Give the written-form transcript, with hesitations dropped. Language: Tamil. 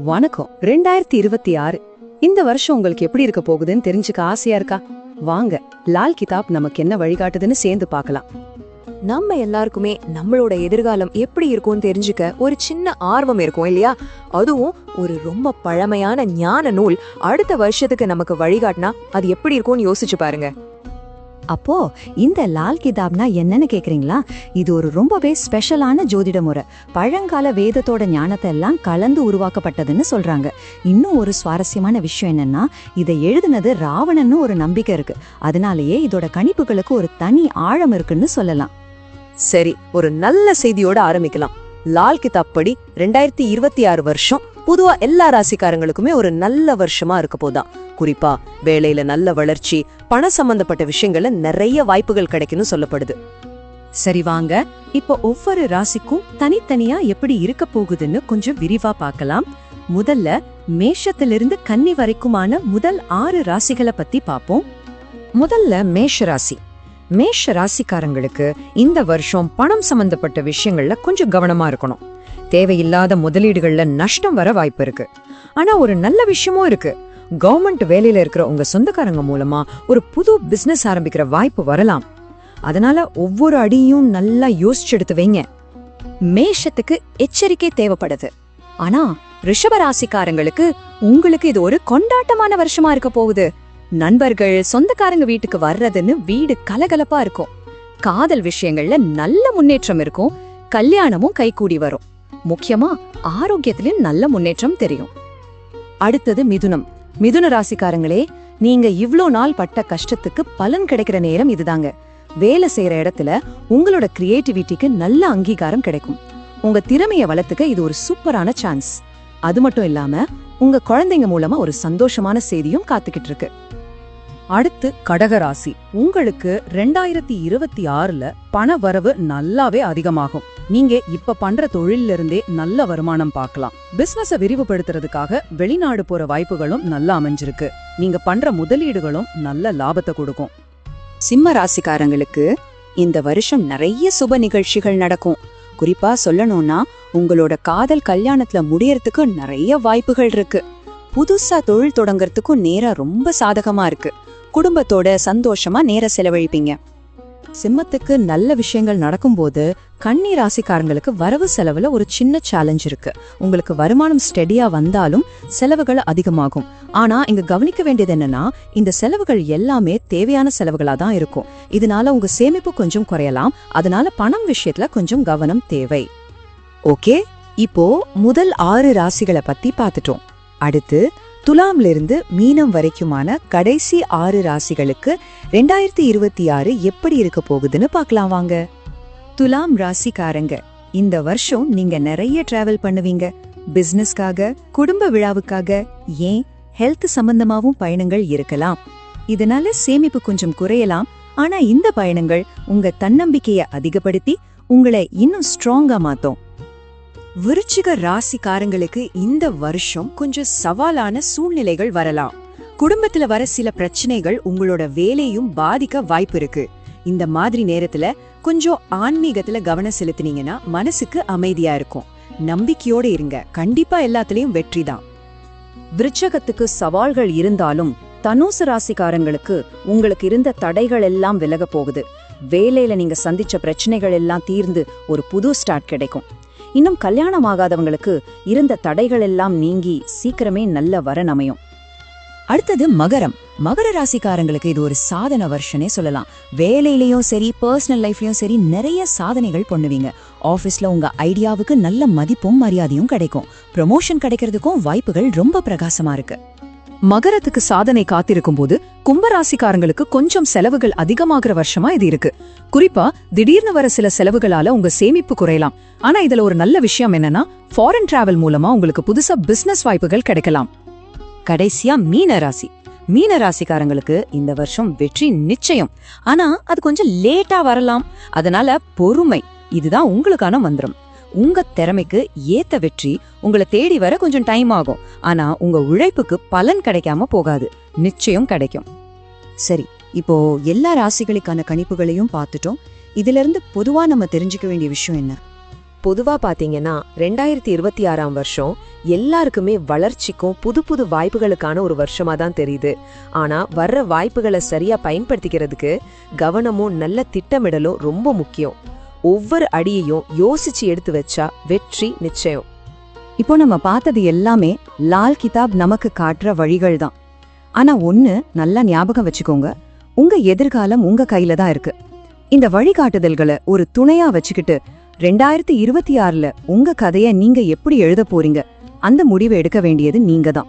வணக்கம். 2026 இந்த வருஷம் உங்களுக்கு எப்படி இருக்க போகுதுன்னு தெரிஞ்சுக்க ஆசையா இருக்கா? வாங்க, லால் கிதாப் நமக்கு என்ன வழிகாட்டுதுன்னு சேர்ந்து பார்க்கலாம். நம்ம எல்லாருக்குமே நம்மளோட எதிர்காலம் எப்படி இருக்கும்னு தெரிஞ்சுக்க ஒரு சின்ன ஆர்வம் இருக்கும் இல்லையா? அதுவும் ஒரு ரொம்ப பழமையான ஞான நூல் அடுத்த வருஷத்துக்கு நமக்கு வழிகாட்டினா அது எப்படி இருக்கும்னு யோசிச்சு பாருங்க. அப்போ இந்த லால் கிதாப்னா என்னன்னு கேக்குறீங்களா? இது ஒரு ரொம்பவே ஸ்பெஷலான ஜோதிட முறை. பழங்கால வேதத்தோட ஞானத்தை எல்லாம் கலந்து உருவாக்கப்பட்டதுன்னு சொல்றாங்க. இன்னும் ஒரு சுவாரஸ்யமான விஷயம் என்னன்னா, இதை எழுதுனது ராவணன்னு ஒரு நம்பிக்கை இருக்கு. அதனாலேயே இதோட கணிப்புகளுக்கு ஒரு தனி ஆழம் இருக்குன்னு சொல்லலாம். சரி, ஒரு நல்ல செய்தியோட ஆரம்பிக்கலாம். லால் கிதாப் படி 2026 வருஷம் பொதுவா எல்லா ராசிக்காரங்களுக்குமே ஒரு நல்ல வருஷமா இருக்க போதான். குறிப்பா வேலையில நல்ல வளர்ச்சி, பண சம்பந்தப்பட்ட விஷயங்கள்ல நிறைய வாய்ப்புகள் கிடைக்கும்னு சொல்லப்படுது. சரி, வாங்க இப்போ ஒவ்வொரு ராசிக்கும் தனித்தனியா எப்படி இருக்க போகுதுன்னு கொஞ்சம் விரிவா பார்க்கலாம். முதல்ல மேஷத்திலிருந்து கன்னி வரைக்குமான முதல் 6 ராசிகளை பத்தி பார்ப்போம். முதல்ல மேஷ ராசி. மேஷ ராசிக்காரங்களுக்கு இந்த வருஷம் பணம் சம்பந்தப்பட்ட விஷயங்கள்ல கொஞ்சம் கவனமா இருக்கணும். தேவையில்லாத முதலீடுகள்ல நஷ்டம் வர வாய்ப்பு இருக்கு. ஆனா ஒரு நல்ல விஷயமும் இருக்கு. கவர்மெண்ட் வேலையில இருக்கிற உங்க சொந்தக்காரங்க மூலமா ஒரு புது பிசினஸ் ஆரம்பிக்கிற வாய்ப்பு வரலாம். அதனால ஒவ்வொரு அடியும் நல்லா யோசிச்சு எடுத்து வைங்க. மேஷத்துக்கு எச்சரிக்கை தேவைப்படுது. ஆனா ரிஷப ராசிக்காரங்களுக்கு உங்களுக்கு இது ஒரு கொண்டாட்டமான வருஷமா இருக்க போகுது. நண்பர்கள், சொந்தக்காரங்க வீட்டுக்கு வர்றதுன்னு வீடு கலகலப்பா இருக்கும். காதல் விஷயங்கள்ல நல்ல முன்னேற்றம் இருக்கும். கல்யாணமும் கைகூடி வரும். முக்கியமா ஆரோக்கியத்திலும் நல்ல முன்னேற்றம் தெரியும். அடுத்தது மிதுனம். மிதுன ராசிக்காரங்களே, நீங்க இவ்ளோ நாள் பட்ட கஷ்டத்துக்கு பலன் கிடைக்கிற நேரம் இதுதாங்க. வேலை செய்யற இடத்துல உங்களோட கிரியேட்டிவிட்டிக்கு நல்ல அங்கீகாரம் கிடைக்கும். உங்க திறமைய வளர்த்துக்க இது ஒரு சூப்பரான சான்ஸ். அது மட்டும் இல்லாம உங்க குழந்தைங்க மூலமா ஒரு சந்தோஷமான செய்தியும் காத்துக்கிட்டு இருக்கு. அடுத்து கடகராசி. உங்களுக்கு 2026ல பண வரவு நல்லாவே அதிகமாகும். நீங்க இப்ப பண்ற தொழில இருந்தே நல்ல வருமானம் பார்க்கலாம். பிசினஸ விரிவுபடுத்துறதுக்காக வெளிநாடு போற வாய்ப்புகளும் நல்லா அமைஞ்சிருக்கு. நீங்க பண்ற முதலீடுகளும் நல்ல லாபத்தை கொடுக்கும். சிம்ம ராசிக்காரங்களுக்கு இந்த வருஷம் நிறைய சுப நிகழ்ச்சிகள் நடக்கும். குறிப்பா சொல்லணும்னா உங்களோட காதல் கல்யாணத்துல முடியறதுக்கு நிறைய வாய்ப்புகள் இருக்கு. புதுசா தொழில் தொடங்கறதுக்கும் நேரம் ரொம்ப சாதகமா இருக்கு. குடும்பத்தோட சந்தோஷமா நேரம் செலவழிப்பீங்க. சிம்மத்துக்கு நல்ல விஷயங்கள் நடக்கும்போது கன்னி ராசிக்காரங்களுக்கு வரவு செலவுல ஒரு சின்ன சேலஞ்ச் இருக்கு. உங்களுக்கு வருமானம் ஸ்டெடியா வந்தாலும் செலவுகள் அதிகமாகும். ஆனா இங்க கவனிக்க வேண்டியது என்னன்னா, இந்த செலவுகள் எல்லாமே தேவையான செலவுகளா தான் இருக்கும். இதனால உங்க சேமிப்பு கொஞ்சம் குறையலாம். அதனால பணம் விஷயத்துல கொஞ்சம் கவனம் தேவை. ஓகே, இப்போ முதல் 6 ராசிகளை பத்தி பார்த்துட்டோம். அடுத்து துலாம்ல இருந்து மீனம் வரைக்குமான கடைசி 6 ராசிகளுக்கு 2026 எப்படி இருக்க போகுதுன்னு பார்க்கலாம் வாங்க. துலாம் ராசிக்காரங்க, இந்த வருஷம் நீங்க நிறைய டிராவல் பண்ணுவீங்க. பிசினஸ்க்காக, குடும்ப விழாவுக்காக, ஏன் ஹெல்த் சம்பந்தமாவும் பயணங்கள் இருக்கலாம். இதனால சேமிப்பு கொஞ்சம் குறையலாம். ஆனா இந்த பயணங்கள் உங்க தன்னம்பிக்கையை அதிகப்படுத்தி உங்களை இன்னும் ஸ்ட்ராங்கா மாத்தும். விருச்சிக ராசிக்காரங்களுக்கு இந்த வருஷம் கொஞ்சம் சவாலான சூழ்நிலைகள் வரலாம். குடும்பத்துல வர சில பிரச்சனைகள் உங்களோட வேலையும் பாதிக்க வாய்ப்பு இருக்கு. இந்த மாதிரி நேரத்துல கொஞ்சம் ஆன்மீகத்துல கவனம் செலுத்தினீங்கன்னா மனசுக்கு அமைதியா இருக்கும். நம்பிக்கையோட இருங்க, கண்டிப்பா எல்லாத்துலயும் வெற்றிதான். விருச்சகத்துக்கு சவால்கள் இருந்தாலும் தனுசு ராசிக்காரங்களுக்கு உங்களுக்கு இருந்த தடைகள் எல்லாம் விலக போகுது. வேலையில நீங்க சந்திச்ச பிரச்சனைகள் எல்லாம் தீர்ந்து ஒரு புது ஸ்டார்ட் கிடைக்கும். இன்னும் கல்யாணம் ஆகாதவங்களுக்கு இருந்த தடைகள் எல்லாம் நீங்கி சீக்கிரமே நல்ல வரன் அமையும். அடுத்தது மகரம். மகர ராசிக்காரங்களுக்கு இது ஒரு சாதனை வருஷனே சொல்லலாம். வேலையிலயும் சரி, பர்சனல் லைஃப்லயும் சரி நிறைய சாதனைகள் பண்ணுவீங்க. ஆபீஸ்ல உங்க ஐடியாவுக்கு நல்ல மதிப்பும் மரியாதையும் கிடைக்கும். ப்ரமோஷன் கிடைக்கிறதுக்கும் வாய்ப்புகள் ரொம்ப பிரகாசமா இருக்கு. மகரத்துக்கு சாதனை காத்திருக்கும் போது கும்பராசிக்காரங்களுக்கு கொஞ்சம் செலவுகள் அதிகமாகிற வருஷமா இது இருக்கு. குறிப்பா திடீர்னு வர சில செலவுகளால உங்க சேமிப்பு குறையலாம். ஆனா இதுல ஒரு நல்ல விஷயம் என்னன்னா, ஃபாரின் டிராவல் மூலமா உங்களுக்கு புதுசா பிசினஸ் வாய்ப்புகள் கிடைக்கலாம். கடைசியா மீனராசி. மீனராசிக்காரங்களுக்கு இந்த வருஷம் வெற்றி நிச்சயம். ஆனா அது கொஞ்சம் லேட்டா வரலாம். அதனால பொறுமை இதுதான் உங்களுக்கான மந்திரம். உங்க திறமைக்கு ஏத்த வெற்றி உங்களை தேடி வர கொஞ்சம் டைம் ஆகும். ஆனா உங்க உழைப்புக்கு பலன் கிடைக்காம போகாது, நிச்சயம் கிடைக்கும். சரி, இப்போ எல்லா ராசிகளுக்கான கணிப்புகளையும் பார்த்துட்டோம். இதுல இருந்து பொதுவா நம்ம தெரிஞ்சுக்க வேண்டிய விஷயம் என்ன? பொதுவா பாத்தீங்கன்னா 2026ஆம் வருஷம் எல்லாருக்குமே வளர்ச்சிக்கும் புது புது வாய்ப்புகளுக்கான ஒரு வருஷமா தான் தெரியுது. ஆனா வர்ற வாய்ப்புகளை சரியா பயன்படுத்திக்கிறதுக்கு கவனமும் நல்ல திட்டமிடலும் ரொம்ப முக்கியம். ஒவ்வொரு அடியையும் யோசிச்சு எடுத்து வச்சா வெற்றி நிச்சயம். இப்போ நம்ம பார்த்தது எல்லாமே லால் கிதாப் நமக்கு காட்டுற வழிகள் தான். ஆனா ஒண்ணு நல்லா ஞாபகம் வச்சுக்கோங்க, உங்க எதிர்காலம் உங்க கையில தான் இருக்கு. இந்த வழிகாட்டுதல்களை ஒரு துணையா வச்சுக்கிட்டு 2026ல உங்க கதைய நீங்க எப்படி எழுத போறீங்க, அந்த முடிவை எடுக்க வேண்டியது நீங்க தான்.